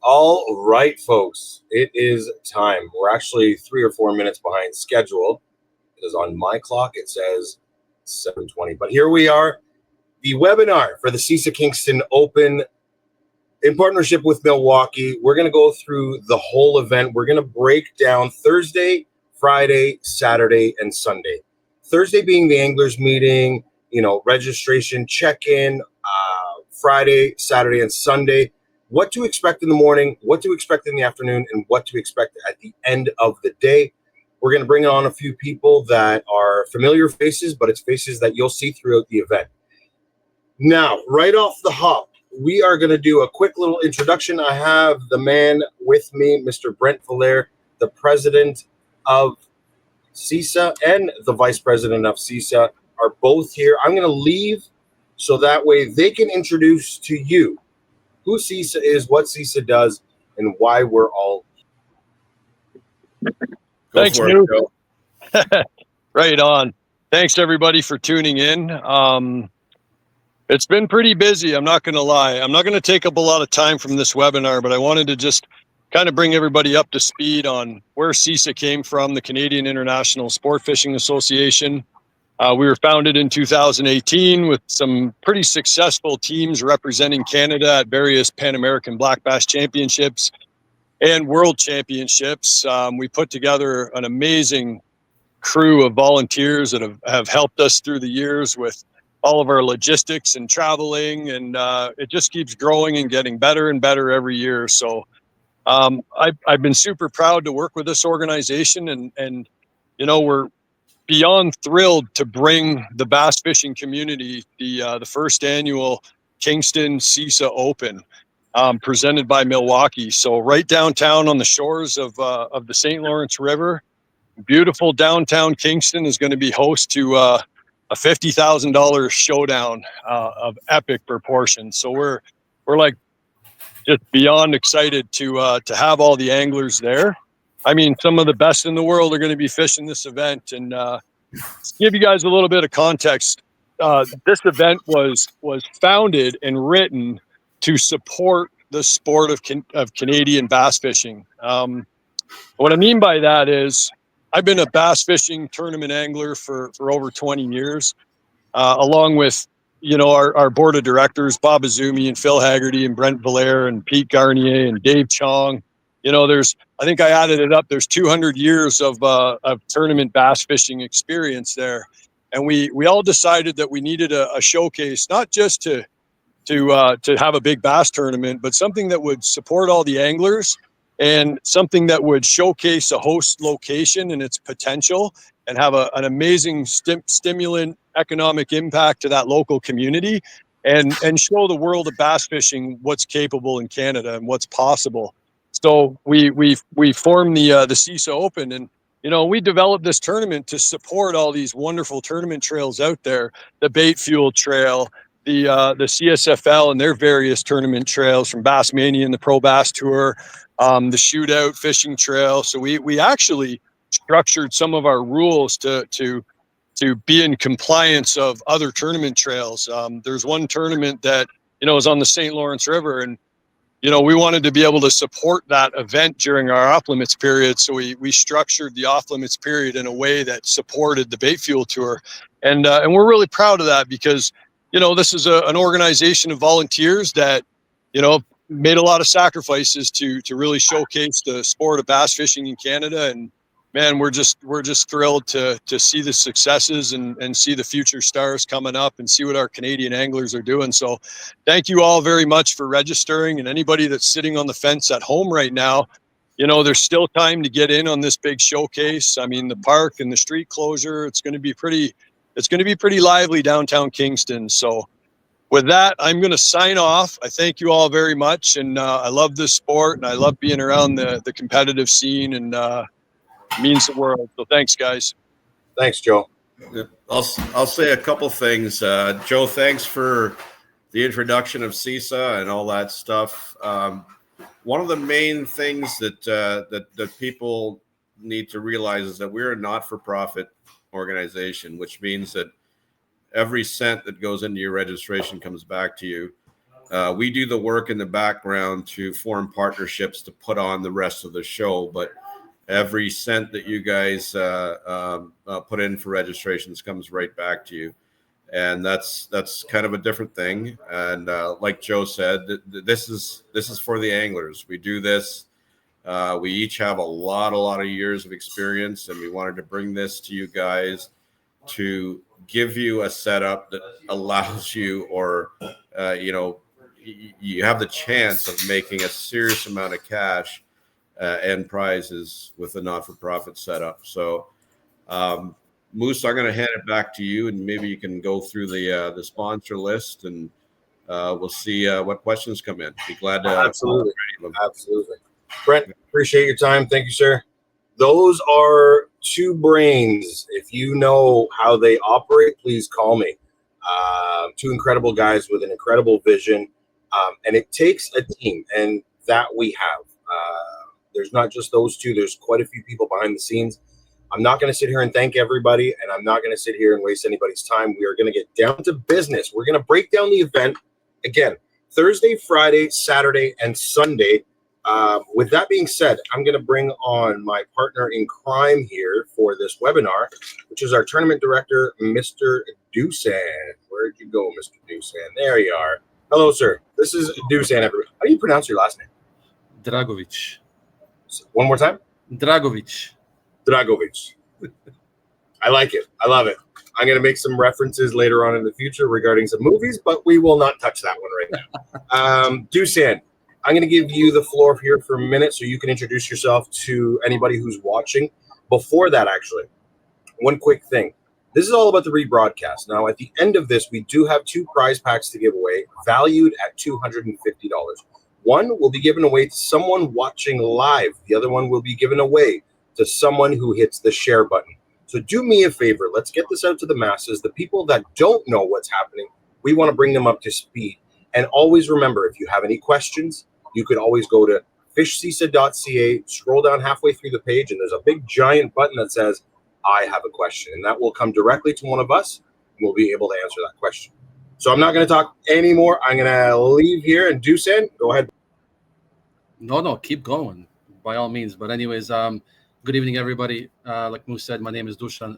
All right, folks, it is time. We're actually 3 or 4 minutes behind schedule. It is on my clock. It says 7:20, but here we are. The webinar for the CISA Kingston Open in partnership with Milwaukee. We're going to go through the whole event. We're going to break down Thursday, Friday, Saturday, and Sunday. Thursday being the anglers meeting, registration, check-in, Friday, Saturday, and Sunday. What to expect in the morning, what to expect in the afternoon, and what to expect at the end of the day. We're going to bring on a few people that are familiar faces, but it's faces that you'll see throughout the event. Now, right off the hop, we are going to do a quick little introduction. I have the man with me, Mr. Brent Valaire, the president of CISA and the vice president of CISA are both here. I'm going to leave so that way they can introduce to you who CISA is, what CISA does, and why we're all here. Thanks, New. Right on. Thanks, everybody, for tuning in. It's been pretty busy, I'm not going to lie. I'm not going to take up a lot of time from this webinar, but I wanted to just kind of bring everybody up to speed on where CISA came from, the Canadian International Sport Fishing Association. We were founded in 2018 with some pretty successful teams representing Canada at various Pan American Black Bass Championships and World Championships. We put together an amazing crew of volunteers that have helped us through the years with all of our logistics and traveling, and it just keeps growing and getting better and better every year. So I've been super proud to work with this organization, and we're beyond thrilled to bring the bass fishing community the first annual Kingston CISA Open presented by Milwaukee. So right downtown on the shores of the St. Lawrence River, beautiful downtown Kingston is going to be host to a $50,000 showdown of epic proportions. So we're like just beyond excited to have all the anglers there. I mean, some of the best in the world are going to be fishing this event. And to give you guys a little bit of context, this event was founded and written to support the sport of Canadian bass fishing. What I mean by that is I've been a bass fishing tournament angler for over 20 years, along with our board of directors, Bob Azumi and Phil Haggerty and Brent Valaire and Pete Garnier and Dave Chong. I think I added it up. There's 200 years of tournament bass fishing experience there, and we all decided that we needed a showcase, not just to have a big bass tournament, but something that would support all the anglers and something that would showcase a host location and its potential and have an amazing stimulant economic impact to that local community and show the world of bass fishing what's capable in Canada and what's possible. So we formed the CISA Open, and we developed this tournament to support all these wonderful tournament trails out there, the Bait Fuel Trail, the CSFL and their various tournament trails from Bassmania and the Pro Bass Tour, the Shootout Fishing Trail. So we actually structured some of our rules to be in compliance of other tournament trails. There's one tournament that is on the St. Lawrence River, and we wanted to be able to support that event during our off limits period. So we structured the off limits period in a way that supported the Bait Fuel Tour. And we're really proud of that because, this is an organization of volunteers that, made a lot of sacrifices to really showcase the sport of bass fishing in Canada. And man, we're just thrilled to see the successes and see the future stars coming up and see what our Canadian anglers are doing. So thank you all very much for registering, and anybody that's sitting on the fence at home right now, there's still time to get in on this big showcase. I mean, the park and the street closure, it's going to be pretty lively downtown Kingston. So with that, I'm going to sign off. I thank you all very much. And I love this sport, and I love being around the competitive scene, and means the world. So thanks, guys. Thanks, Joe. I'll say a couple things. Joe, thanks for the introduction of CISA and all that stuff. One of the main things that people need to realize is that we're a not-for-profit organization, which means that every cent that goes into your registration comes back to you. We do the work in the background to form partnerships to put on the rest of the show, but every cent that you guys put in for registrations comes right back to you. And that's kind of a different thing. And like Joe said, this is for the anglers. We do this. We each have a lot of years of experience, and we wanted to bring this to you guys to give you a setup that allows you, or you have the chance of making a serious amount of cash and prizes with a not-for-profit setup. So, Moose, I'm going to hand it back to you, and maybe you can go through the sponsor list, and we'll see what questions come in. Be glad to absolutely. Brent, appreciate your time. Thank you, sir. Those are two brains. If you know how they operate, please call me. Two incredible guys with an incredible vision, and it takes a team, and that we have. There's not just those two. There's quite a few people behind the scenes. I'm not going to sit here and thank everybody, and I'm not going to sit here and waste anybody's time. We are going to get down to business. We're going to break down the event again, Thursday, Friday, Saturday, and Sunday. With that being said, I'm going to bring on my partner in crime here for this webinar, which is our tournament director, Mr. Dusan. Where'd you go, Mr. Dusan? There you are. Hello, sir. This is Dusan, everybody. How do you pronounce your last name? Dragovic. One more time? Dragovic. I like it. I love it. I'm going to make some references later on in the future regarding some movies, but we will not touch that one right now. Dusan, I'm going to give you the floor here for a minute so you can introduce yourself to anybody who's watching. Before that, actually, one quick thing. This is all about the rebroadcast. Now, at the end of this, we do have two prize packs to give away, valued at $250. One will be given away to someone watching live. The other one will be given away to someone who hits the share button. So do me a favor. Let's get this out to the masses. The people that don't know what's happening, we want to bring them up to speed. And always remember, if you have any questions, you could always go to fishcisa.ca, scroll down halfway through the page, and there's a big giant button that says, I have a question. And that will come directly to one of us, and we'll be able to answer that question. So I'm not going to talk anymore. I'm going to leave here. And Dusan, go ahead. No, keep going, by all means. But anyways, good evening, everybody. Like Moose said, my name is Dusan,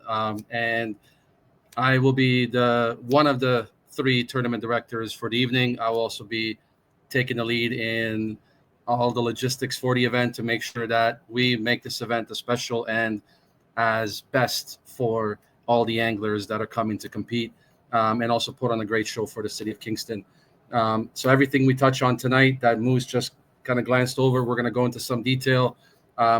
and I will be one of the three tournament directors for the evening. I will also be taking the lead in all the logistics for the event to make sure that we make this event as special and as best for all the anglers that are coming to compete, and also put on a great show for the city of Kingston. So everything we touch on tonight that Moose just kind of glanced over, we're going to go into some detail,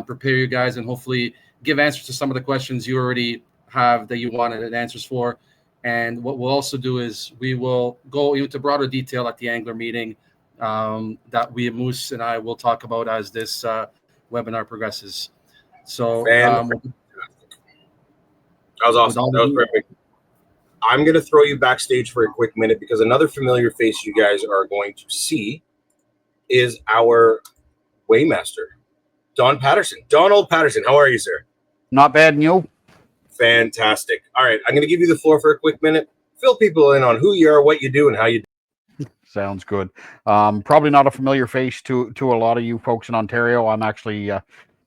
prepare you guys, and hopefully give answers to some of the questions you already have that you wanted answers for. And what we'll also do is we will go into broader detail at the angler meeting that Moose and I will talk about as this webinar progresses. So that was awesome. That was perfect. I'm going to throw you backstage for a quick minute because another familiar face you guys are going to see is our weighmaster, Donald Patterson, how are you, sir? Not bad, and you? Fantastic. All right, I'm going to give you the floor for a quick minute. Fill people in on who you are, what you do, and how you do. Sounds good. Probably not a familiar face to a lot of you folks in Ontario. I'm actually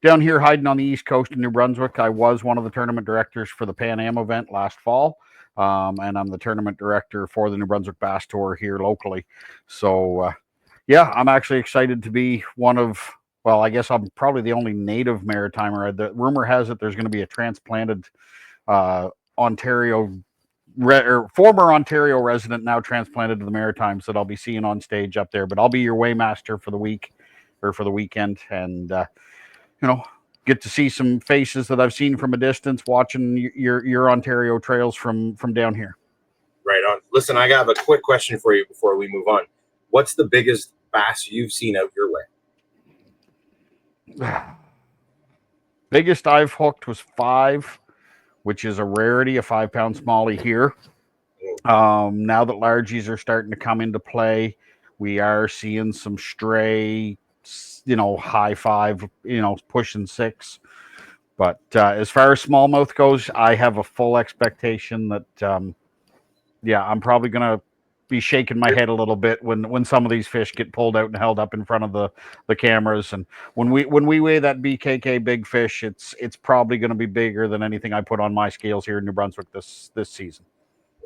down here hiding on the East Coast in New Brunswick. I was one of the tournament directors for the Pan Am event last fall, and I'm the tournament director for the New Brunswick Bass Tour here locally. So, yeah, I'm actually excited to be one of, well, I guess I'm probably the only native maritimer. The rumor has it there's going to be a transplanted former Ontario resident now transplanted to the Maritimes that I'll be seeing on stage up there. But I'll be your weighmaster for the week or for the weekend, and get to see some faces that I've seen from a distance watching your Ontario trails from down here. Right on. Listen, I have a quick question for you before we move on. What's the biggest bass you've seen out your way? Biggest I've hooked was 5, which is a rarity, a 5-pound smallie here. Now that largies are starting to come into play, we are seeing some stray, high 5, pushing 6. But as far as smallmouth goes, I have a full expectation that, I'm probably going to be shaking my head a little bit when some of these fish get pulled out and held up in front of the cameras. And when we weigh that BKK big fish, it's probably going to be bigger than anything I put on my scales here in New Brunswick this season.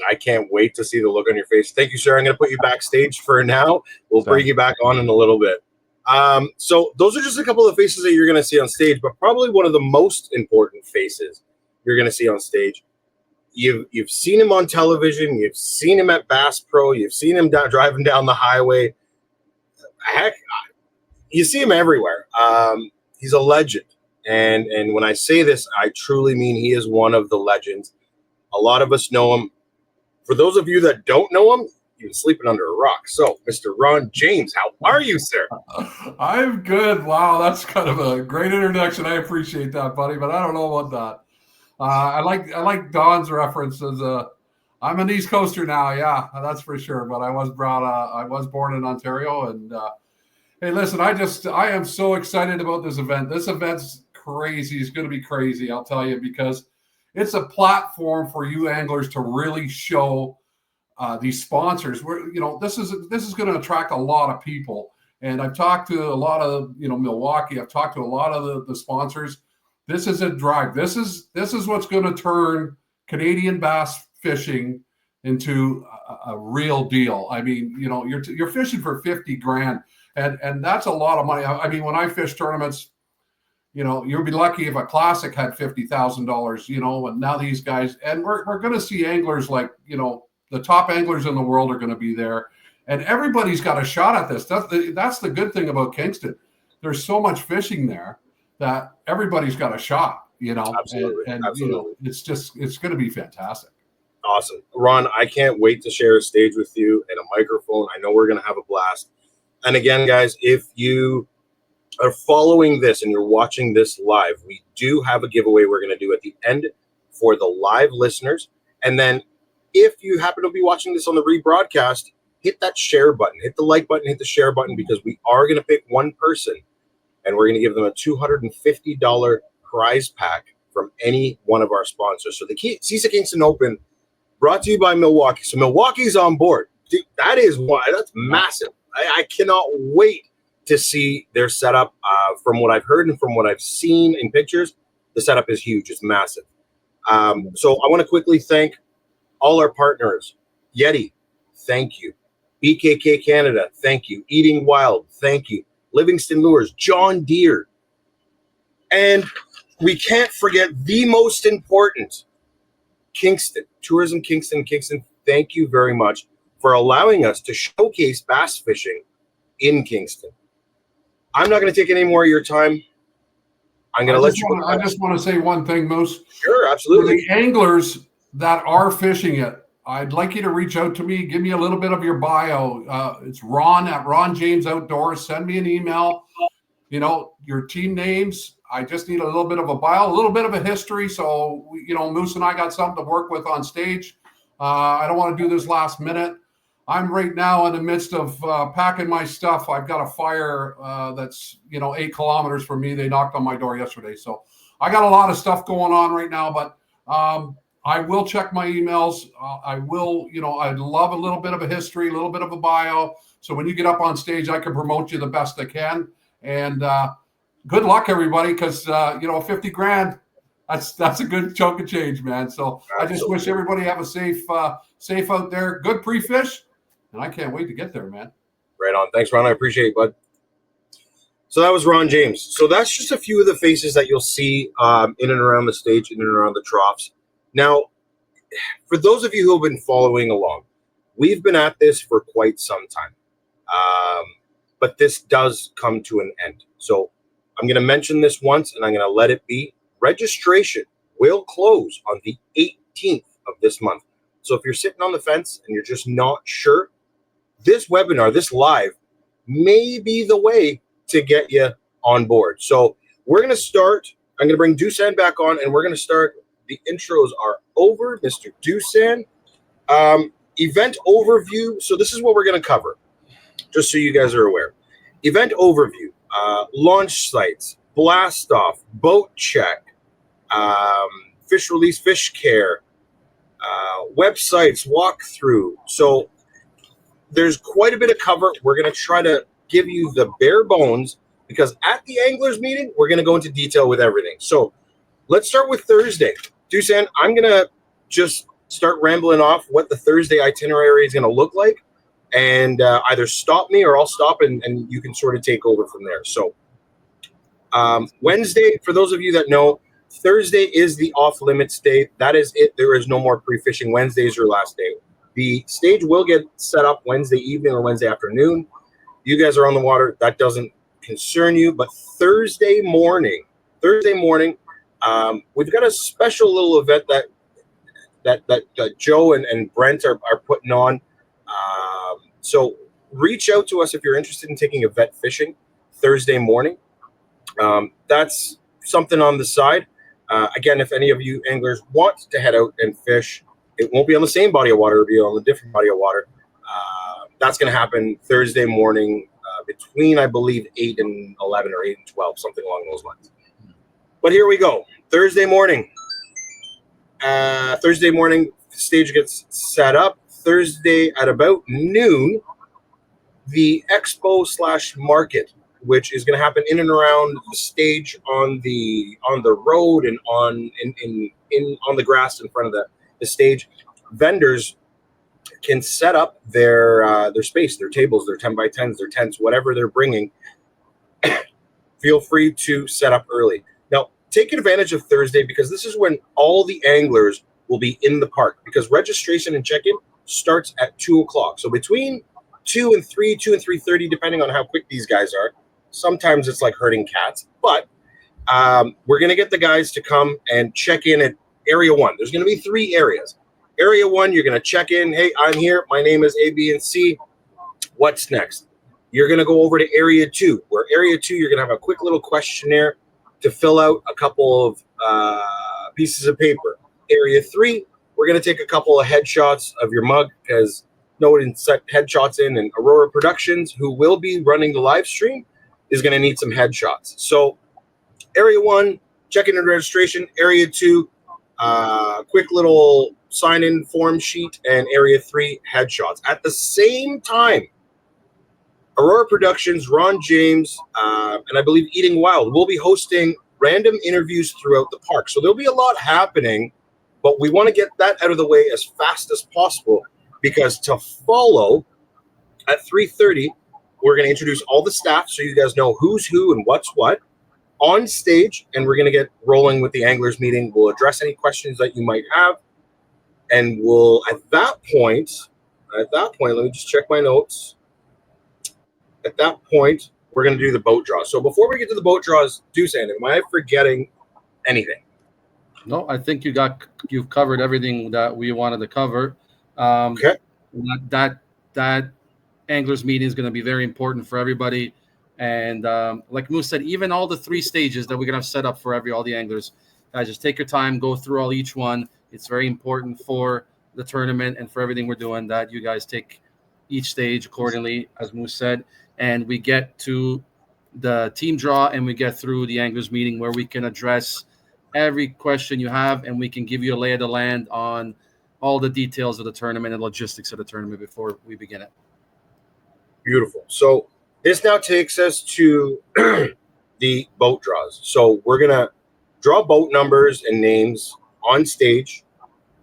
I can't wait to see the look on your face. Thank you, sir. I'm going to put you backstage for now. We'll bring you back on in a little bit. So those are just a couple of faces that you're going to see on stage, but probably one of the most important faces you're going to see on stage. You've seen him on television. You've seen him at Bass Pro. You've seen him driving down the highway. Heck, you see him everywhere. He's a legend. And when I say this, I truly mean he is one of the legends. A lot of us know him. For those of you that don't know him, you've been sleeping under a rock. So, Mr. Ron James, how are you, sir? I'm good. Wow, that's kind of a great introduction. I appreciate that, buddy, but I don't know about that. I like Don's references. I'm an East Coaster now, yeah, that's for sure. But I was born in Ontario, and hey, listen, I am so excited about this event. This event's crazy. It's going to be crazy, I'll tell you, because it's a platform for you anglers to really show these sponsors. This is going to attract a lot of people. And I've talked to a lot of Milwaukee. I've talked to a lot of the sponsors. This is a drive. This is what's going to turn Canadian bass fishing into a real deal. I mean, you're fishing for $50,000, and that's a lot of money. I mean, when I fish tournaments, you'll be lucky if a classic had $50,000, and now these guys, and we're going to see anglers like, the top anglers in the world are going to be there, and everybody's got a shot at this. That's the good thing about Kingston. There's so much fishing there that everybody's got a shot, Absolutely. and Absolutely. It's going to be fantastic. Awesome. Ron, I can't wait to share a stage with you and a microphone. I know we're going to have a blast. And again, guys, if you are following this and you're watching this live, we do have a giveaway we're going to do at the end for the live listeners. And then if you happen to be watching this on the rebroadcast, hit that share button, hit the like button, hit the share button, because we are going to pick one person and we're going to give them a $250 prize pack from any one of our sponsors. So the CISA Kingston Open, brought to you by Milwaukee. So Milwaukee's on board. Dude, that's massive. I cannot wait to see their setup. From what I've heard and from what I've seen in pictures, the setup is huge. It's massive. So I want to quickly thank all our partners. Yeti, thank you. BKK Canada, thank you. Eating Wild, thank you. Livingston Lures, John Deere. And we can't forget the most important, Kingston, Tourism Kingston. Thank you very much for allowing us to showcase bass fishing in Kingston. I'm not going to take any more of your time. I'm going to let you go. I just want to say one thing, Moose. Sure, absolutely. For the anglers that are fishing it, I'd like you to reach out to me. Give me a little bit of your bio. It's Ron at Ron James Outdoors. Send me an email. Your team names. I just need a little bit of a bio, a little bit of a history. So, Moose and I got something to work with on stage. I don't want to do this last minute. I'm right now in the midst of packing my stuff. I've got a fire that's 8 kilometers from me. They knocked on my door yesterday, so I got a lot of stuff going on right now. But I will check my emails. I will, I'd love a little bit of a history, a little bit of a bio, so when you get up on stage, I can promote you the best I can. And good luck, everybody, because $50,000. That's a good chunk of change, man. So I just wish everybody have a safe out there. Good pre-fish. And I can't wait to get there, man. Right on. Thanks, Ron. I appreciate it, bud. So that was Ron James. So that's just a few of the faces that you'll see in and around the stage, in and around the troughs. Now, for those of you who have been following along, we've been at this for quite some time. But this does come to an end. So I'm going to mention this once, and I'm going to let it be. Registration will close on the 18th of this month. So if you're sitting on the fence and you're just not sure, this webinar, this live, may be the way to get you on board. So we're going to start. I'm going to bring Dusan back on, and we're going to start. The intros are over. Mr. Dusan. Event overview. So this is what we're going to cover, just so you guys are aware. Event overview, launch sites, blast off, boat check, fish release, fish care, websites, walkthrough. So there's quite a bit of cover. We're going to try to give you the bare bones because at the anglers meeting, we're going to go into detail with everything. So let's start with Thursday. Dusan, I'm going to just start rambling off what the Thursday itinerary is going to look like, and either stop me or I'll stop and you can sort of take over from there. So Wednesday, for those of you that know, Thursday is the off-limits day. That is it. There is no more pre-fishing. Wednesday is your last day. The stage will get set up Wednesday evening or Wednesday afternoon. You guys are on the water. That doesn't concern you. But Thursday morning, we've got a special little event that Joe and Brent are putting on. So reach out to us if you're interested in taking a vet fishing Thursday morning. That's something on the side. Again, if any of you anglers want to head out and fish, it won't be on the same body of water. It'll be on a different body of water. That's going to happen Thursday morning between, I believe, 8 and 11 or 8 and 12, something along those lines. But here we go. Thursday morning, stage gets set up. Thursday at about noon, the expo/market, which is going to happen in and around the stage on the road and on the grass in front of the stage. Vendors can set up their space, their tables, their 10x10s, their tents, whatever they're bringing. Feel free to set up early. Now, take advantage of Thursday because this is when all the anglers will be in the park because registration and check-in starts at 2 o'clock. So between 2 and 3:30, depending on how quick these guys are. Sometimes it's like herding cats, but we're going to get the guys to come and check in at Area 1. There's going to be 3 areas. Area 1, you're going to check in. Hey, I'm here. My name is A, B, and C. What's next? You're going to go over to Area 2, where Area 2, you're going to have a quick little questionnaire to fill out a couple of pieces of paper. Area 3, we're going to take a couple of headshots of your mug because no one set headshots in, and Aurora Productions, who will be running the live stream, is going to need some headshots. So Area 1, check-in and registration. Area 2, quick little sign-in form sheet. And Area 3, headshots. At the same time, Aurora Productions, Ron James, and I believe Eating Wild will be hosting random interviews throughout the park. So there'll be a lot happening, but we want to get that out of the way as fast as possible because to follow at 3:30, we're going to introduce all the staff so you guys know who's who and what's what on stage, and we're going to get rolling with the anglers meeting. We'll address any questions that you might have, and we'll at that point, let me just check my notes. At that point, we're going to do the boat draws. So before we get to the boat draws, Dusan, am I forgetting anything? No, I think you've covered everything that we wanted to cover. Okay. That anglers meeting is going to be very important for everybody, and like Moose said, even all the 3 stages that we're going to have set up for all the anglers, guys, just take your time, go through each one. It's very important for the tournament and for everything we're doing that you guys take each stage accordingly, as Moose said, and we get to the team draw and we get through the anglers meeting where we can address every question you have and we can give you a lay of the land on all the details of the tournament and logistics of the tournament before we begin it. Beautiful. So this now takes us to the boat draws. So we're going to draw boat numbers and names on stage.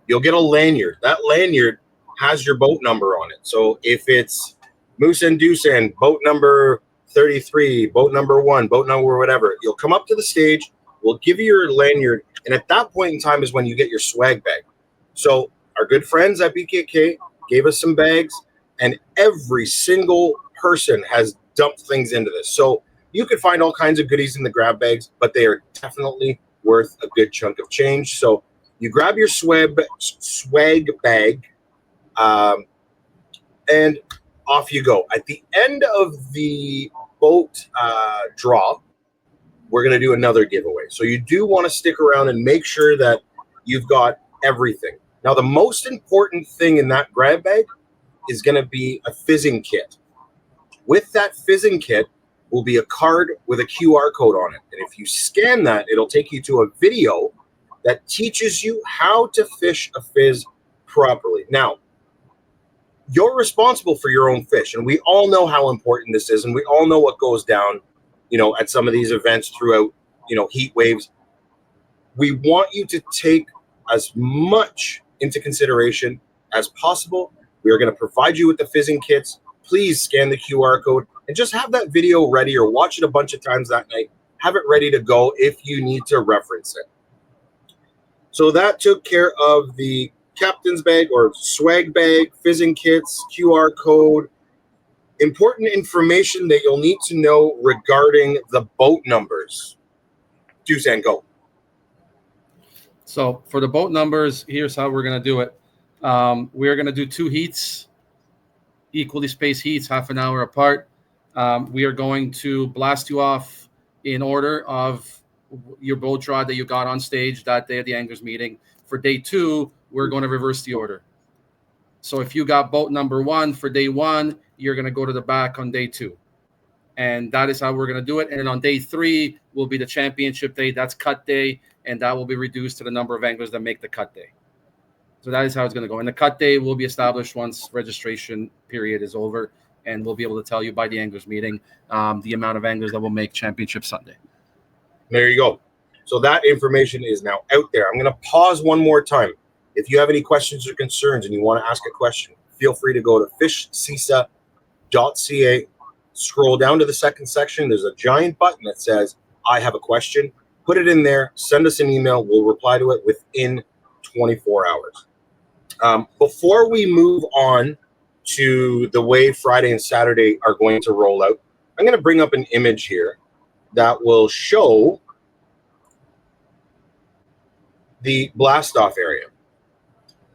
You'll get a lanyard. That lanyard has your boat number on it. So if it's Moose and Dusan, boat number 33, boat number 1, boat number whatever, you'll come up to the stage. We'll give you your lanyard. And at that point in time is when you get your swag bag. So our good friends at BKK gave us some bags, and every single person has dumped things into this. So you could find all kinds of goodies in the grab bags, but they are definitely worth a good chunk of change. So you grab your swag bag, and off you go. At the end of the boat draw, we're going to do another giveaway. So you do want to stick around and make sure that you've got everything. Now, the most important thing in that grab bag is going to be a fizzing kit. With that fizzing kit will be a card with a QR code on it. And if you scan that, it'll take you to a video that teaches you how to fish a fizz properly. Now, you're responsible for your own fish. And we all know how important this is. And we all know what goes down, at some of these events throughout, heat waves. We want you to take as much into consideration as possible. We are going to provide you with the fizzing kits. Please scan the QR code and just have that video ready, or watch it a bunch of times that night. Have it ready to go if you need to reference it. So that took care of the captain's bag or swag bag, fizzing kits, QR code, important information that you'll need to know regarding the boat numbers. Dusan, go. So for the boat numbers, here's how we're going to do it. We're going to do 2 heats, equally spaced heats, half an hour apart. We are going to blast you off in order of your boat draw that you got on stage that day at the anglers meeting. For day 2, we're going to reverse the order. So if you got boat number 1 for day 1, you're going to go to the back on day 2. And that is how we're going to do it. And then on day 3 will be the championship day. That's cut day. And that will be reduced to the number of anglers that make the cut day. So that is how it's going to go. And the cut day will be established once registration period is over. And we'll be able to tell you by the anglers meeting the amount of anglers that will make championship Sunday. There you go. So that information is now out there. I'm going to pause one more time. If you have any questions or concerns and you want to ask a question, feel free to go to fishcisa.ca. Scroll down to the second section. There's a giant button that says, I have a question. Put it in there. Send us an email. We'll reply to it within 24 hours. Before we move on to the way Friday and Saturday are going to roll out, I'm going to bring up an image here that will show the blast-off area.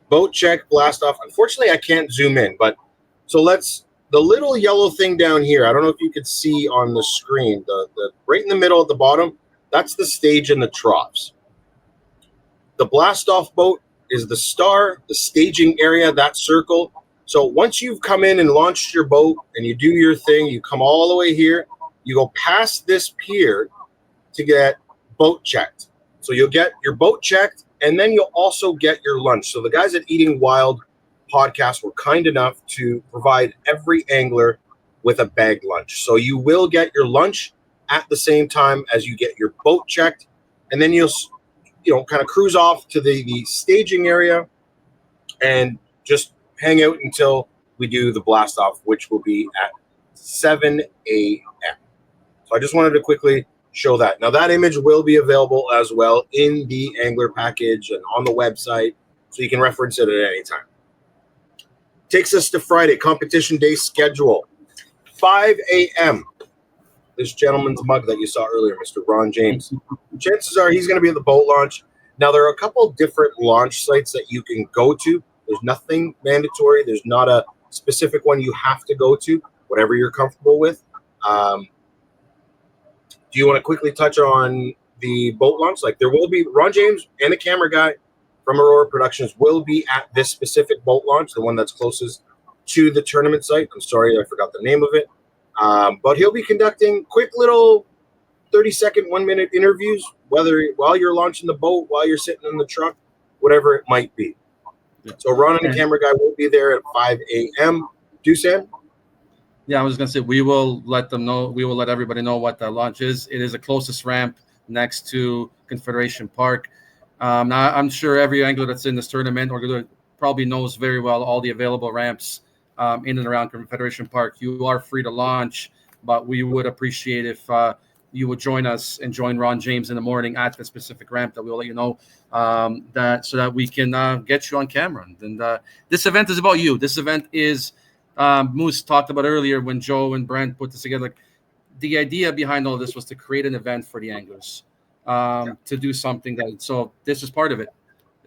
Boat check, blast-off. Unfortunately, I can't zoom in, but so the little yellow thing down here, I don't know if you could see on the screen, the right in the middle at the bottom, that's the stage and the troughs. The blast-off boat is the star, the staging area, that circle. So once you've come in and launched your boat and you do your thing, you come all the way here, you go past this pier to get boat checked. So you'll get your boat checked, and then you'll also get your lunch. So the guys at Eating Wild podcast were kind enough to provide every angler with a bagged lunch. So you will get your lunch at the same time as you get your boat checked, and then you'll kind of cruise off to the staging area and just hang out until we do the blast off, which will be at 7 a.m. So I just wanted to quickly show that. Now that image will be available as well in the angler package and on the website, so you can reference it at any time. Takes us to Friday, competition day schedule. 5 a.m. This gentleman's mug that you saw earlier, Mr. Ron James. Chances are he's going to be at the boat launch. Now, there are a couple different launch sites that you can go to. There's nothing mandatory. There's not a specific one you have to go to, whatever you're comfortable with. Do you want to quickly touch on the boat launch? Like, there will be Ron James and the camera guy from Aurora Productions will be at this specific boat launch, the one that's closest to the tournament site. I'm sorry, I forgot the name of it. But he'll be conducting quick little 30-second, 1-minute interviews, whether while you're launching the boat, while you're sitting in the truck, whatever it might be. Yeah. So Ron and the camera guy will be there at 5 a.m. Dusan? Yeah, I was going to say, we will let them know. We will let everybody know what that launch is. It is the closest ramp next to Confederation Park. Now, I'm sure every angler that's in this tournament or probably knows very well all the available ramps in and around Confederation Park. You are free to launch, but we would appreciate if you would join us and join Ron James in the morning at the specific ramp that we'll let you know so that we can get you on camera. And this event is about you. This event is Moose talked about earlier when Joe and Brent put this together. The idea behind all this was to create an event for the anglers, to do something that. So this is part of it.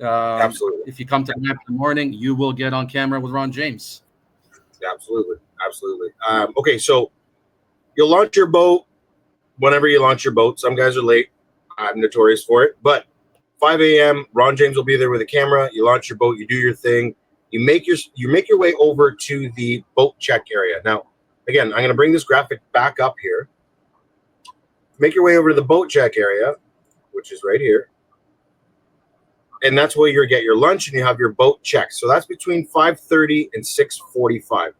Absolutely. If you come to the ramp in the morning, you will get on camera with Ron James. Absolutely. Okay, so you'll launch your boat whenever you launch your boat. Some guys are late. I'm notorious for it. But 5 a.m., Ron James will be there with a camera. You launch your boat. You do your thing. You make your way over to the boat check area. Now, again, I'm going to bring this graphic back up here. Make your way over to the boat check area, which is right here. and that's where you get your lunch and you have your boat checked. So that's between 5:30 and 6:45.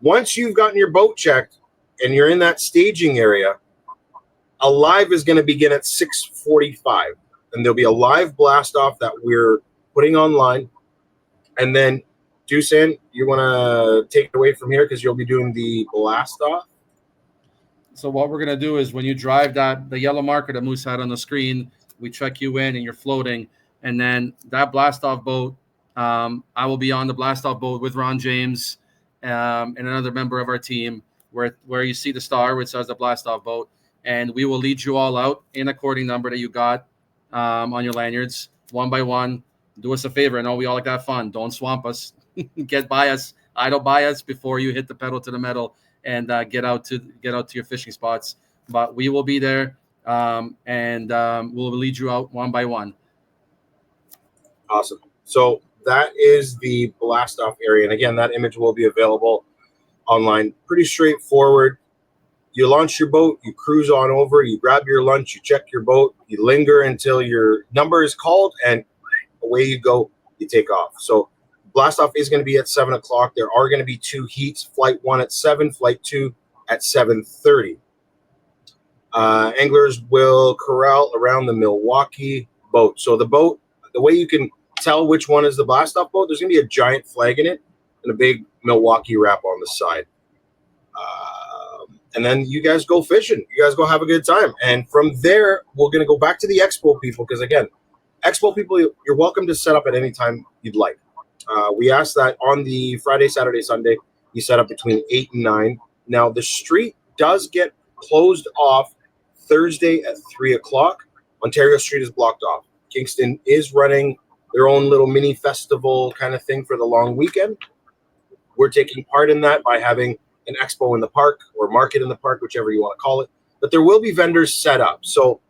Once you've gotten your boat checked and you're in that staging area, a live is going to begin at 6:45, and there'll be a live blast off that we're putting online. And then, Dusan, you want to take it away from here because you'll be doing the blast off? So what we're going to do is when you drive the yellow marker that Moose had on the screen, we check you in and you're floating. And then that blast off boat, I will be on the blast off boat with Ron James and another member of our team where you see the star, which says the blast off boat. And we will lead you all out in according number that you got on your lanyards, one by one. Do us a favor. I know we all like that fun. Don't swamp us. Get by us. Idle by us before you hit the pedal to the metal and get out to your fishing spots. But we will be there, and we'll lead you out one by one. Awesome. So that is the blast off area. And again, that image will be available online. Pretty straightforward. You launch your boat, you cruise on over, you grab your lunch, you check your boat, you linger until your number is called, and away you go, you take off. So blast off is going to be at 7 o'clock. There are going to be 2 heats, flight 1 at 7, flight 2 at 7:30. Anglers will corral around the Milwaukee boat. So the boat, the way you can tell which one is the blast off boat, there's going to be a giant flag in it and a big Milwaukee wrap on the side. And then you guys go fishing. You guys go have a good time. And from there, we're going to go back to the Expo people because, again, Expo people, you're welcome to set up at any time you'd like. We ask that on the Friday, Saturday, Sunday, you set up between 8 and 9. Now, the street does get closed off Thursday at 3 o'clock. Ontario Street is blocked off. Kingston is running their own little mini festival kind of thing for the long weekend. We're taking part in that by having an expo in the park or market in the park, whichever you want to call it. But there will be vendors set up. So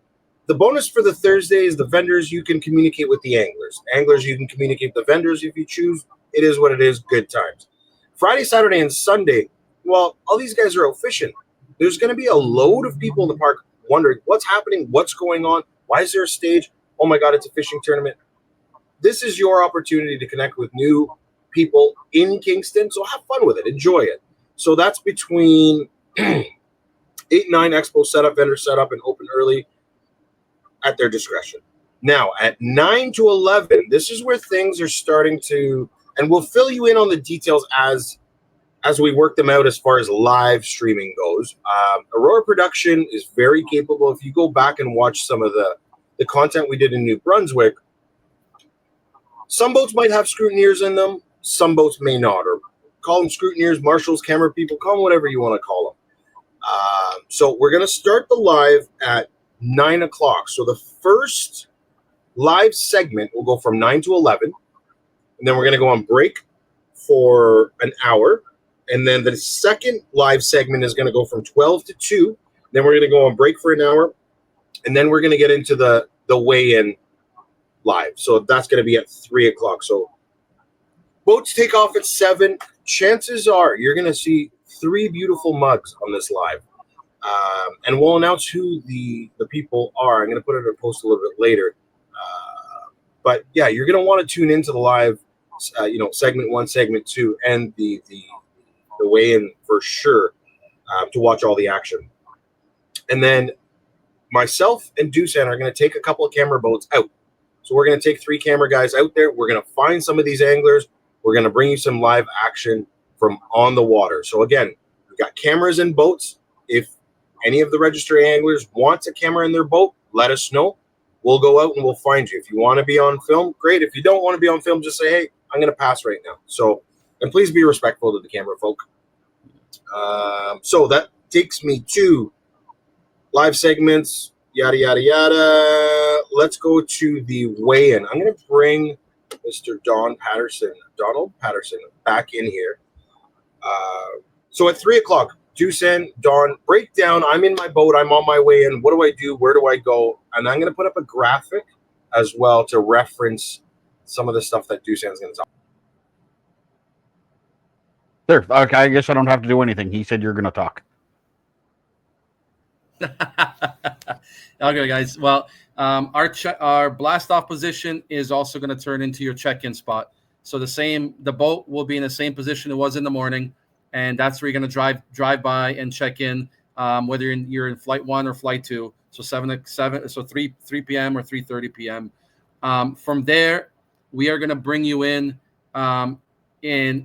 the bonus for the Thursday is the vendors, you can communicate with the anglers. Anglers, you can communicate with the vendors if you choose. It is what it is. Good times. Friday, Saturday, and Sunday, well, all these guys are out fishing. There's going to be a load of people in the park wondering what's happening, what's going on, why is there a stage? Oh my God, it's a fishing tournament. This is your opportunity to connect with new people in Kingston. So have fun with it. Enjoy it. So that's between 8 and 9 expo setup, vendor setup, and open early at their discretion. Now, at 9 to 11, this is where things are starting to, and we'll fill you in on the details as we work them out as far as live streaming goes. Aurora Production is very capable. If you go back and watch some of the content we did in New Brunswick, some boats might have scrutineers in them, some boats may not, or call them scrutineers, marshals, camera people, call them whatever you want to call them. So we're going to start the live at 9 o'clock. So the first live segment will go from 9 to 11, and then we're going to go on break for an hour. And then the second live segment is going to go from 12 to 2. Then we're going to go on break for an hour, and then we're going to get into the weigh-in live. So that's going to be at 3 o'clock. So boats take off at 7. Chances are you're going to see 3 beautiful mugs on this live. And we'll announce who the people are. I'm going to put it in a post a little bit later. But yeah, you're going to want to tune into the live, segment 1, segment 2, and the weigh-in for sure to watch all the action. And then myself and Dusan are going to take a couple of camera boats out. So we're going to take 3 camera guys out there. We're going to find some of these anglers. We're going to bring you some live action from on the water. So again, we've got cameras in boats. If any of the registered anglers wants a camera in their boat, let us know. We'll go out and we'll find you. If you want to be on film, great. If you don't want to be on film, just say, hey, I'm going to pass right now. So, and please be respectful to the camera folk. So that takes me to live segments, yada, yada, yada. Let's go to the weigh-in. I'm going to bring Mr. Donald Patterson back in here. So at 3 o'clock, Dusan, Don, breakdown. I'm in my boat. I'm on my way in. What do I do? Where do I go? And I'm going to put up a graphic as well to reference some of the stuff that Dusan's going to talk. There. Okay, I guess I don't have to do anything. He said you're going to talk. Okay, guys. Well, Our blast off position is also going to turn into your check-in spot. So the boat will be in the same position it was in the morning, and that's where you're going to drive by and check in, whether you're in flight 1 or flight 2. So 3 p.m. or 3:30 p.m. From there, we are going to bring you in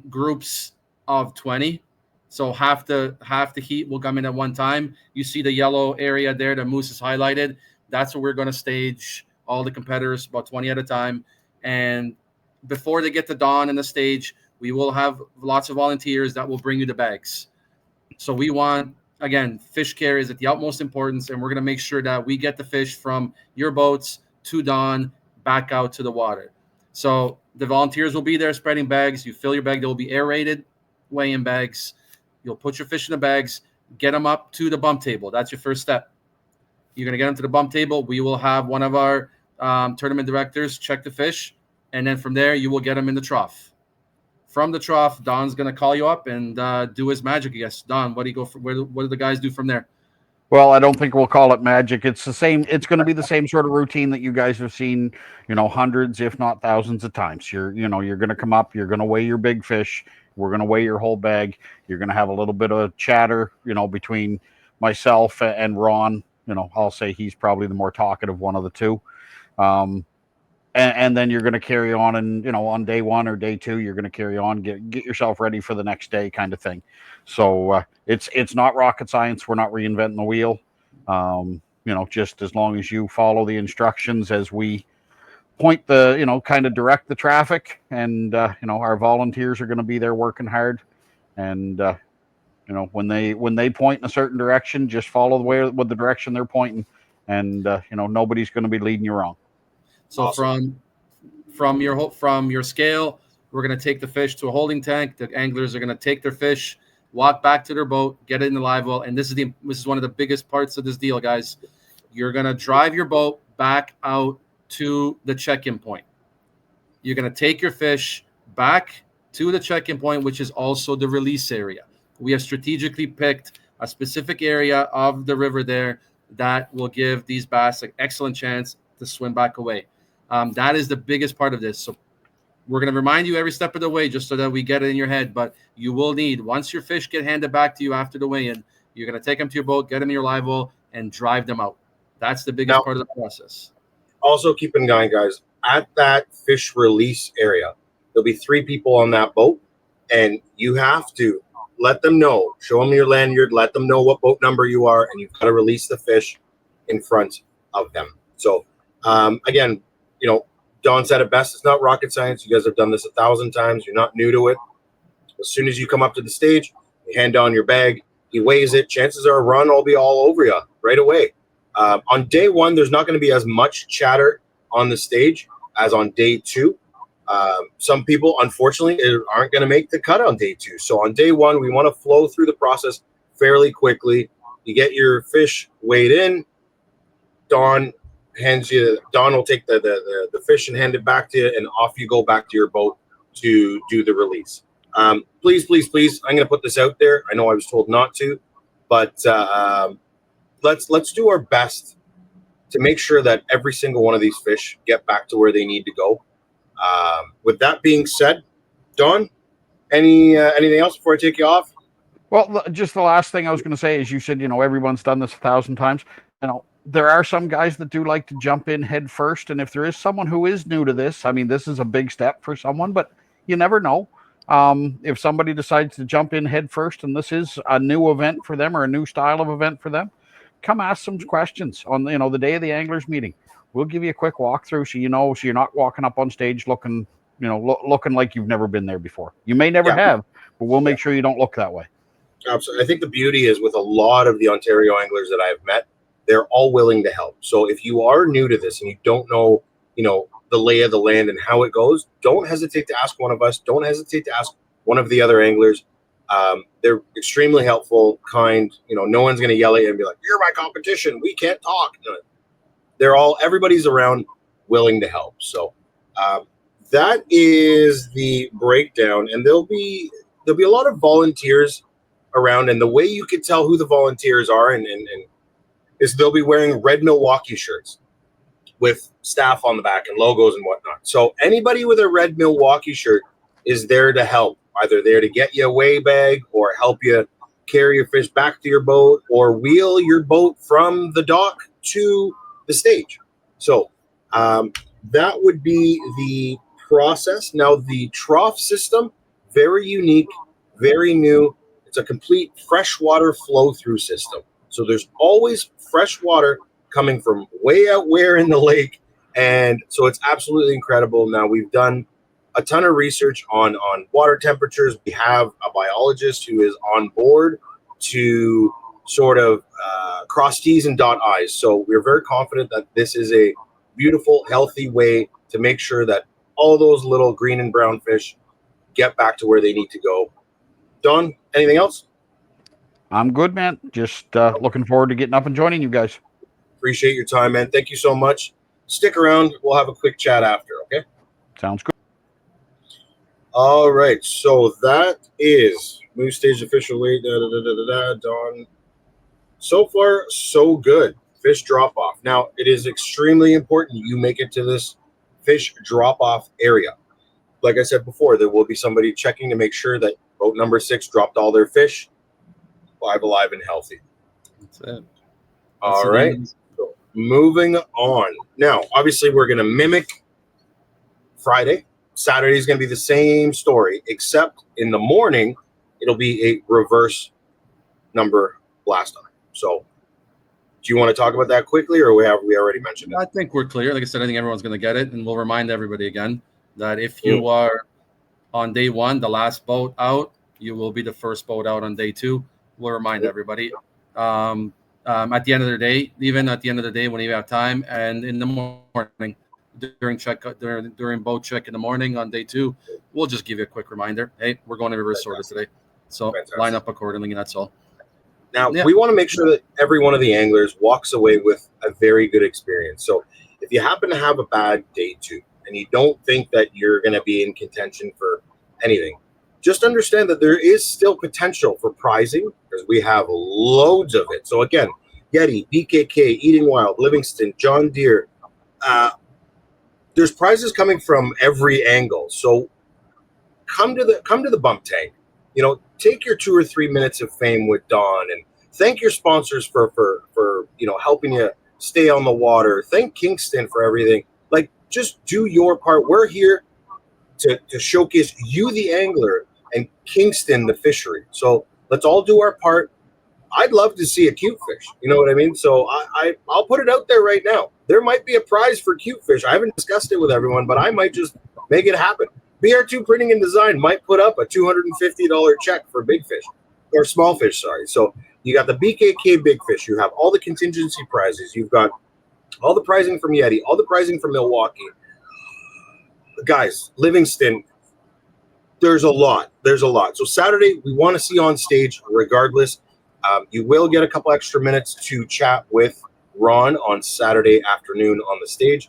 groups of 20. So half the heat will come in at one time. You see the yellow area there that Moose has highlighted. That's where we're going to stage all the competitors, about 20 at a time. And before they get to dawn in the stage, we will have lots of volunteers that will bring you the bags. So we want, again, fish care is at the utmost importance, and we're going to make sure that we get the fish from your boats to dawn back out to the water. So the volunteers will be there spreading bags. You fill your bag. They will be aerated weigh-in bags. You'll put your fish in the bags, get them up to the bump table. That's your first step. You're going to get them to the bump table. We will have one of our tournament directors check the fish, and then from there, you will get them in the trough. From the trough, Don's going to call you up and do his magic, I guess. Don, what do the guys do from there? Well, I don't think we'll call it magic. It's the same. It's going to be the same sort of routine that you guys have seen, hundreds, if not thousands of times. You're going to come up. You're going to weigh your big fish. We're going to weigh your whole bag. You're going to have a little bit of chatter, between myself and Ron. I'll say he's probably the more talkative one of the two. And then you're going to carry on, and on day 1 or day 2, you're going to carry on, get yourself ready for the next day, kind of thing. So it's not rocket science. We're not reinventing the wheel. Just as long as you follow the instructions as we point kind of direct the traffic, and our volunteers are going to be there working hard, and when they point in a certain direction, just follow the way with the direction they're pointing, and nobody's going to be leading you wrong. So awesome. from your scale, we're going to take the fish to a holding tank. The anglers are going to take their fish, walk back to their boat, get it in the live well, and this is one of the biggest parts of this deal, guys. You're going to drive your boat back out to the check-in point. You're going to take your fish back to the check-in point, which is also the release area. We have strategically picked a specific area of the river there that will give these bass an excellent chance to swim back away. That is the biggest part of this. So we're going to remind you every step of the way just so that we get it in your head. But you will need, once your fish get handed back to you after the weigh-in, you're going to take them to your boat, get them in your live well, and drive them out. That's the biggest part of the process. Also keep in mind, guys, at that fish release area, there'll be 3 people on that boat, and you have to let them know, show them your lanyard, let them know what boat number you are, and you've got to release the fish in front of them. So, again, Don said it best. It's not rocket science. You guys have done this 1,000 times. You're not new to it. As soon as you come up to the stage, you hand down your bag. He weighs it. Chances are Ron will be all over you right away. On day 1, there's not going to be as much chatter on the stage as on day 2. Some people, unfortunately, aren't going to make the cut on day 2. So on day 1, we want to flow through the process fairly quickly. You get your fish weighed in. Don will take the fish and hand it back to you, and off you go back to your boat to do the release. Please, I'm going to put this out there. I know I was told not to, but let's do our best to make sure that every single one of these fish get back to where they need to go. With that being said, Don, anything else before I take you off? Well, just the last thing I was going to say is, you said, everyone's done this 1,000 times. There are some guys that do like to jump in head first. And if there is someone who is new to this, this is a big step for someone, but you never know. If somebody decides to jump in head first and this is a new event for them or a new style of event for them, come ask some questions on, the day of the anglers meeting. We'll give you a quick walkthrough so you're not walking up on stage looking, looking like you've never been there before. You may never have, but we'll make sure you don't look that way. Absolutely. I think the beauty is, with a lot of the Ontario anglers that I've met, they're all willing to help. So if you are new to this and you don't know, the lay of the land and how it goes, don't hesitate to ask one of us. Don't hesitate to ask one of the other anglers. They're extremely helpful, kind. No one's going to yell at you and be like, "You're my competition. We can't talk." Everybody's around willing to help. So that is the breakdown, and there'll be a lot of volunteers around, and the way you can tell who the volunteers are and is they'll be wearing red Milwaukee shirts. with staff on the back and logos and whatnot. So anybody with a red Milwaukee shirt is there to help, either there to get you a weigh bag or help you carry your fish back to your boat or wheel your boat from the dock to the stage. So that would be the process. Now, the trough system, very unique, very new. It's a complete freshwater flow-through system. So there's always fresh water coming from way out where in the lake. And so it's absolutely incredible. Now, we've done a ton of research on water temperatures. We have a biologist who is on board to sort of cross T's and dot I's. So we're very confident that this is a beautiful, healthy way to make sure that all those little green and brown fish get back to where they need to go. Don, anything else? I'm good, man. Just looking forward to getting up and joining you guys. Appreciate your time, man. Thank you so much. Stick around. We'll have a quick chat after, okay? Sounds good. All right. So that is Moose Stage official weight. Don. So far, so good. Fish drop off. Now, it is extremely important you make it to this fish drop off area. Like I said before, there will be somebody checking to make sure that boat number 6 dropped all their fish alive and healthy. That's it. All right. So moving on. Now, obviously, we're going to mimic Friday. Saturday is going to be the same story, except in the morning, it'll be a reverse number blast on. So, do you want to talk about that quickly, or we already mentioned it? I think we're clear. Like I said, I think everyone's going to get it, and we'll remind everybody again that if you are on day 1, the last boat out, you will be the first boat out on day 2. We'll remind everybody. At the end of the day, even at the end of the day when you have time, and in the morning during boat check in the morning on day 2, we'll just give you a quick reminder. Hey, we're going to reverse order today, so line up accordingly, and that's all. Now, we want to make sure that every one of the anglers walks away with a very good experience. So if you happen to have a bad day 2 and you don't think that you're going to be in contention for anything, just understand that there is still potential for prizing because we have loads of it. So again, Yeti, BKK, Eating Wild, Livingston, John Deere. There's prizes coming from every angle. So come to the bump tank. You know, take your 2 or 3 minutes of fame with Don and thank your sponsors for helping you stay on the water. Thank Kingston for everything. Like, just do your part. We're here to showcase you, the angler, and Kingston, the fishery. So let's all do our part. I'd love to see a cute fish. You know what I mean? So I'll put it out there right now. There might be a prize for cute fish. I haven't discussed it with everyone, but I might just make it happen. BR2 Printing and Design might put up a $250 check for big fish or small fish. Sorry. So you got the BKK big fish. You have all the contingency prizes. You've got all the prizing from Yeti, all the prizing from Milwaukee. Guys, Livingston, there's a lot. There's a lot. So Saturday, we want to see on stage regardless. You will get a couple extra minutes to chat with Ron on Saturday afternoon on the stage.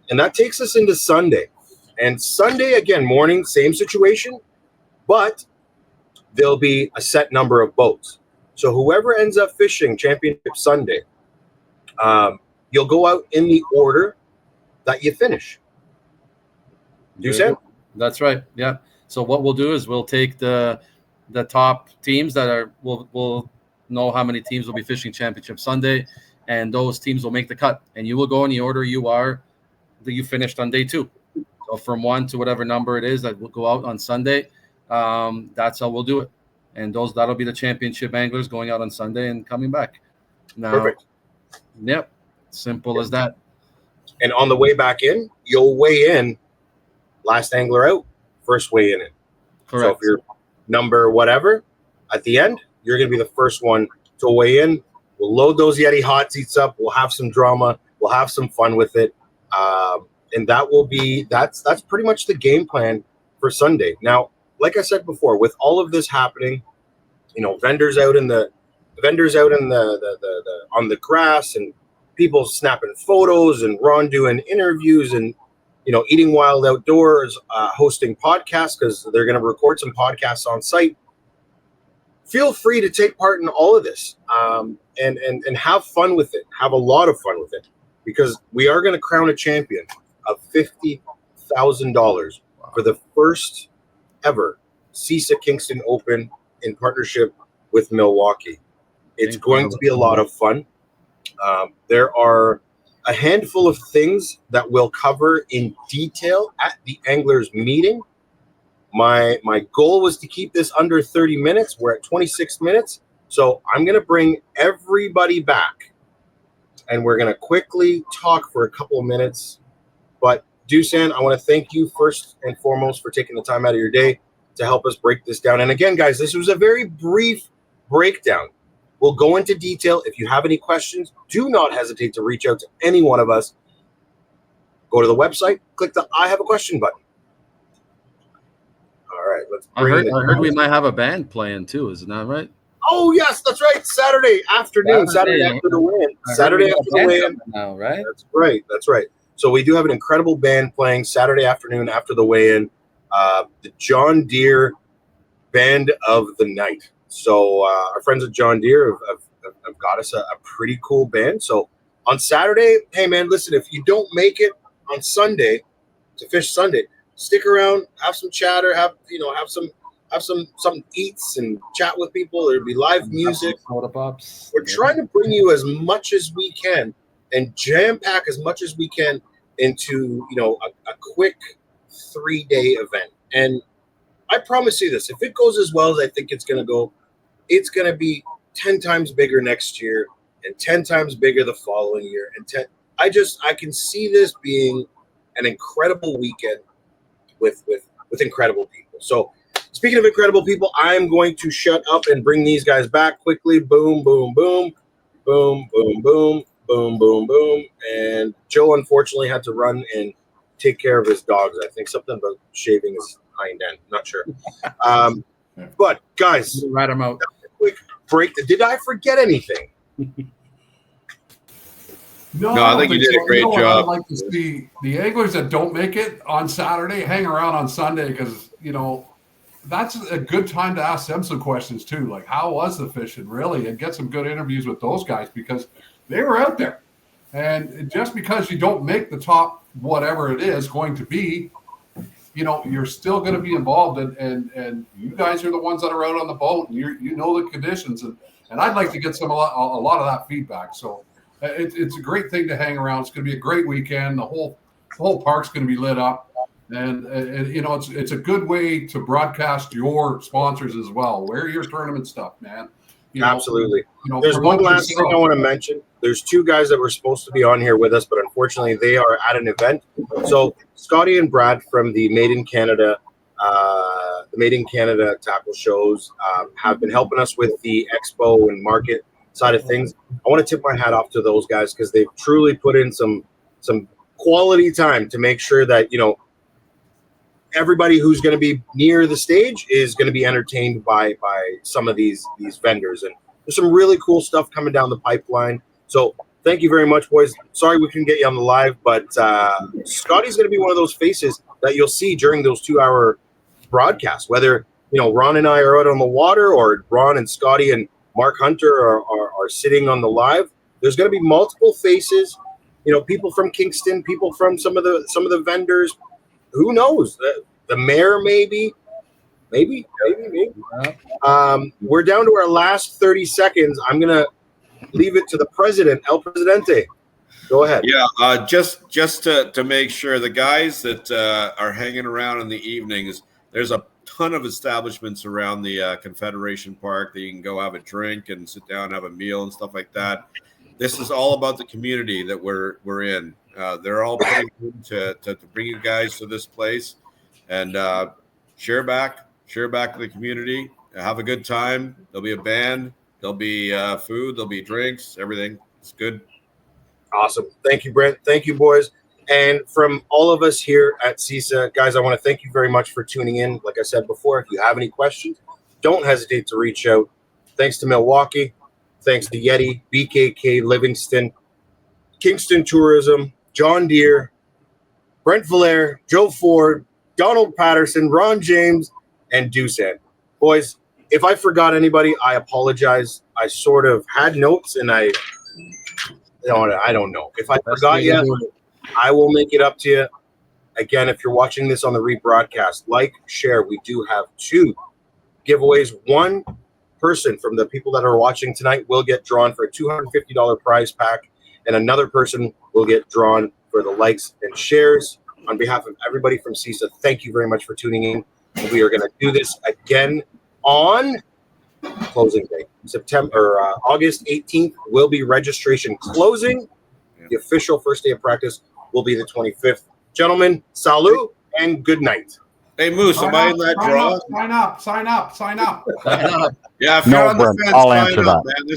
And that takes us into Sunday. And Sunday, again, morning, same situation, but there'll be a set number of boats. So whoever ends up fishing Championship Sunday, you'll go out in the order that you finish. You said? That's right. Yeah. So what we'll do is we'll take the top teams that are we'll know how many teams will be fishing Championship Sunday, and those teams will make the cut. And you will go in the order that you finished on day 2. So from 1 to whatever number it is that will go out on Sunday, that's how we'll do it. And that'll be the championship anglers going out on Sunday and coming back. Now, perfect. Yep, simple as that. And on the way back in, you'll weigh in last angler out, first weigh in it. Correct. So if you're number whatever, at the end, you're going to be the first one to weigh in. We'll load those Yeti hot seats up. We'll have some drama. We'll have some fun with it. And that's pretty much the game plan for Sunday. Now, like I said before, with all of this happening, you know, vendors out on the grass and people snapping photos and Ron doing interviews and, you know, Eating Wild Outdoors, hosting podcasts because they're going to record some podcasts on site. Feel free to take part in all of this and have fun with it. Have a lot of fun with it. because we are going to crown a champion of $50,000 for the first ever CISA Kingston Open in partnership with Milwaukee. It's going to be a lot of fun. There are a handful of things that we'll cover in detail at the Anglers meeting. My goal was to keep this under 30 minutes. We're at 26 minutes. So I'm going to bring everybody back, and we're going to quickly talk for a couple of minutes. But Dusan, I want to thank you first and foremost for taking the time out of your day to help us break this down. And again, guys, this was a very brief breakdown. We'll go into detail. If you have any questions, do not hesitate to reach out to any one of us. Go to the website, click the I have a question button. All right, let's bring I heard we might have a band playing too, isn't that right? Oh, yes, that's right. Saturday afternoon, Saturday after the win. Saturday after the win. Now, right? That's right. That's right. So we do have an incredible band playing Saturday afternoon after the weigh-in, the John Deere Band of the Night. So our friends at John Deere have got us a pretty cool band. So on Saturday, hey, man, listen, if you don't make it on Sunday to Fish Sunday, stick around, have some chatter, have some eats and chat with people. There'll be live music. Soda pops. We're trying to bring you as much as we can and jam pack as much as we can into, a quick 3-day event. And I promise you this, if it goes as well as I think it's going to go, it's going to be 10 times bigger next year and 10 times bigger the following year. And I can see this being an incredible weekend with incredible people. So speaking of incredible people, I'm going to shut up and bring these guys back quickly. Boom, boom, boom, boom, boom, boom, boom, boom, boom. And Joe unfortunately had to run and take care of his dogs. I think something about shaving his hind end. Not sure. But guys, rat him out. Quick break. Did I forget anything? No, I think you did a great job. I'd like to see the anglers that don't make it on Saturday hang around on Sunday because, that's a good time to ask them some questions too. Like, how was the fishing really? And get some good interviews with those guys because they were out there. And just because you don't make the top, whatever it is going to be, you're still going to be involved. And you guys are the ones that are out on the boat and you know the conditions. And I'd like to get a lot of that feedback. So it's a great thing to hang around. It's going to be a great weekend. The whole park's going to be lit up. And it's a good way to broadcast your sponsors as well. Wear your tournament stuff, man. Absolutely. There's one last thing I want to mention. There's 2 guys that were supposed to be on here with us, but unfortunately they are at an event. So Scotty and Brad from the Made in Canada tackle shows have been helping us with the expo and market side of things. I want to tip my hat off to those guys because they've truly put in some quality time to make sure that everybody who's going to be near the stage is going to be entertained by some of these vendors. And there's some really cool stuff coming down the pipeline. So thank you very much, boys. Sorry we couldn't get you on the live, but Scotty's going to be one of those faces that you'll see during those 2-hour broadcasts, whether, Ron and I are out on the water or Ron and Scotty and Mark Hunter are sitting on the live. There's going to be multiple faces, people from Kingston, people from some of the vendors. Who knows? The mayor, maybe. We're down to our last 30 seconds. I'm going to leave it to the president, El Presidente. Go ahead. Yeah, just to make sure, the guys that are hanging around in the evenings, there's a ton of establishments around the Confederation Park that you can go have a drink and sit down and have a meal and stuff like that. This is all about the community that we're in. They're all putting in to bring you guys to this place and share back to the community. Have a good time. There'll be a band. There'll be food. There'll be drinks. Everything. It's good. Awesome. Thank you, Brent. Thank you, boys. And from all of us here at CISA, guys, I want to thank you very much for tuning in. Like I said before, if you have any questions, don't hesitate to reach out. Thanks to Milwaukee. Thanks to Yeti, BKK, Livingston, Kingston Tourism, John Deere, Brent Valaire, Joe Ford, Donald Patterson, Ron James, and Dusan. Boys, if I forgot anybody, I apologize. I sort of had notes and I don't know. If I That's forgot the way to you, do it. I will make it up to you. Again, if you're watching this on the rebroadcast, like, share. We do have 2 giveaways. One person from the people that are watching tonight will get drawn for a $250 prize pack, and another person will get drawn for the likes and shares. On behalf of everybody from CISA, thank you very much for tuning in. We are going to do this again on closing day. August 18th will be registration closing. The official first day of practice will be the 25th. Gentlemen, salut and good night. Hey, Moose, am I in that draw? Sign up. Yeah, if No, you're on the Brent, fence, I'll sign answer up, that. man.